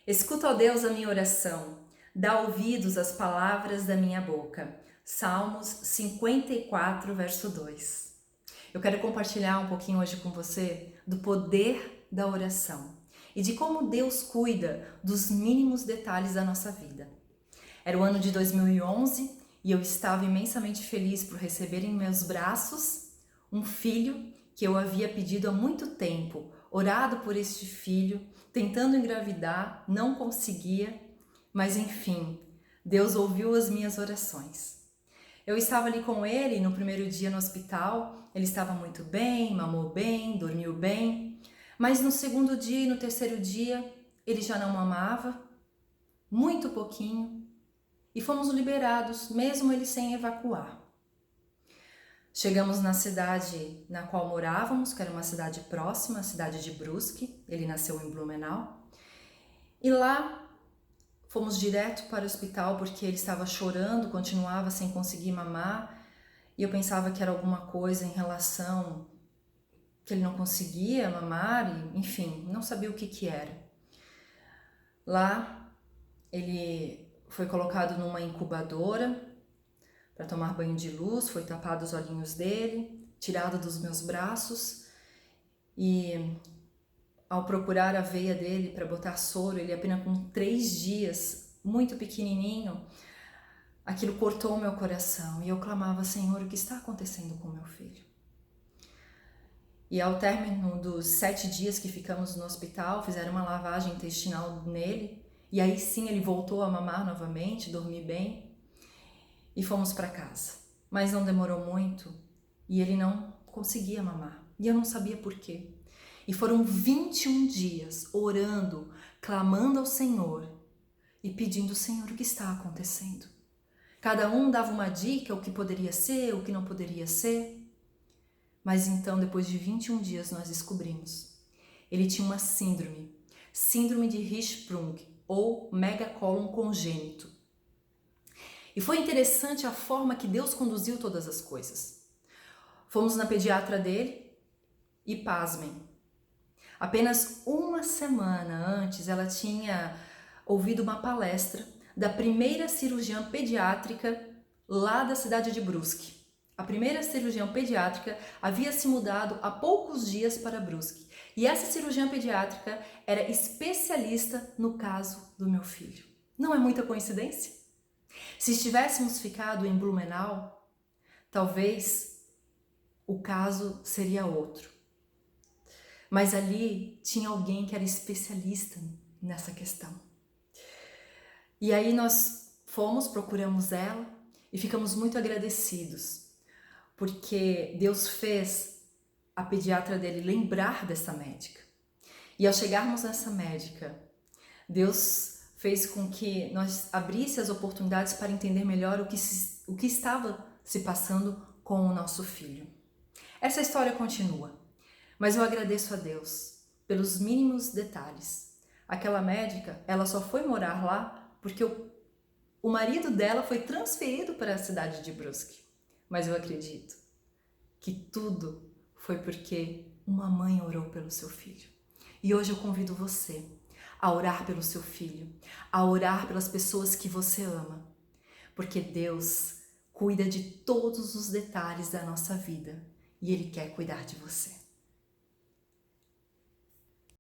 Escuta, ó Deus, a minha oração, dá ouvidos às palavras da minha boca. Salmos 54, verso 2. Eu quero compartilhar um pouquinho hoje com você do poder da oração e de como Deus cuida dos mínimos detalhes da nossa vida. Era o ano de 2011 e eu estava imensamente feliz por receber em meus braços um filho que eu havia pedido há muito tempo, orado por este filho, tentando engravidar, não conseguia, mas enfim, Deus ouviu as minhas orações. Eu estava ali com ele no primeiro dia no hospital, ele estava muito bem, mamou bem, dormiu bem, mas no segundo dia e no terceiro dia ele já não mamava, muito pouquinho, e fomos liberados, mesmo ele sem evacuar. Chegamos na cidade na qual morávamos, que era uma cidade próxima, a cidade de Brusque, ele nasceu em Blumenau, e lá fomos direto para o hospital porque ele estava chorando, continuava sem conseguir mamar, e eu pensava que era alguma coisa em relação que ele não conseguia mamar, e, enfim, não sabia o que era. Lá ele foi colocado numa incubadora para tomar banho de luz, foi tapado os olhinhos dele, tirado dos meus braços, e ao procurar a veia dele para botar soro, ele apenas com 3 dias, muito pequenininho, aquilo cortou o meu coração e eu clamava: Senhor, o que está acontecendo com meu filho? E ao término dos 7 dias que ficamos no hospital, fizeram uma lavagem intestinal nele, e aí sim ele voltou a mamar novamente, dormir bem, e fomos para casa. Mas não demorou muito e ele não conseguia mamar, e eu não sabia por quê. E foram 21 dias orando, clamando ao Senhor e pedindo: Senhor, o que está acontecendo? Cada um dava uma dica, o que poderia ser, o que não poderia ser. Mas então, depois de 21 dias, nós descobrimos. Ele tinha uma síndrome de Hirschsprung, ou megacolon congênito. E foi interessante a forma que Deus conduziu todas as coisas. Fomos na pediatra dele e, pasmem, apenas uma semana antes ela tinha ouvido uma palestra da primeira cirurgiã pediátrica lá da cidade de Brusque. A primeira cirurgiã pediátrica havia se mudado há poucos dias para Brusque. E essa cirurgiã pediátrica era especialista no caso do meu filho. Não é muita coincidência? Se estivéssemos ficado em Blumenau, talvez o caso seria outro. Mas ali tinha alguém que era especialista nessa questão. E aí nós procuramos ela e ficamos muito agradecidos, porque Deus fez a pediatra dele lembrar dessa médica. E ao chegarmos nessa médica, Deus fez com que nós abrisse as oportunidades para entender melhor o que estava se passando com o nosso filho. Essa história continua, mas eu agradeço a Deus pelos mínimos detalhes. Aquela médica, ela só foi morar lá porque o marido dela foi transferido para a cidade de Brusque. Mas eu acredito que tudo foi porque uma mãe orou pelo seu filho. E hoje eu convido você a orar pelo seu filho, a orar pelas pessoas que você ama, porque Deus cuida de todos os detalhes da nossa vida e Ele quer cuidar de você.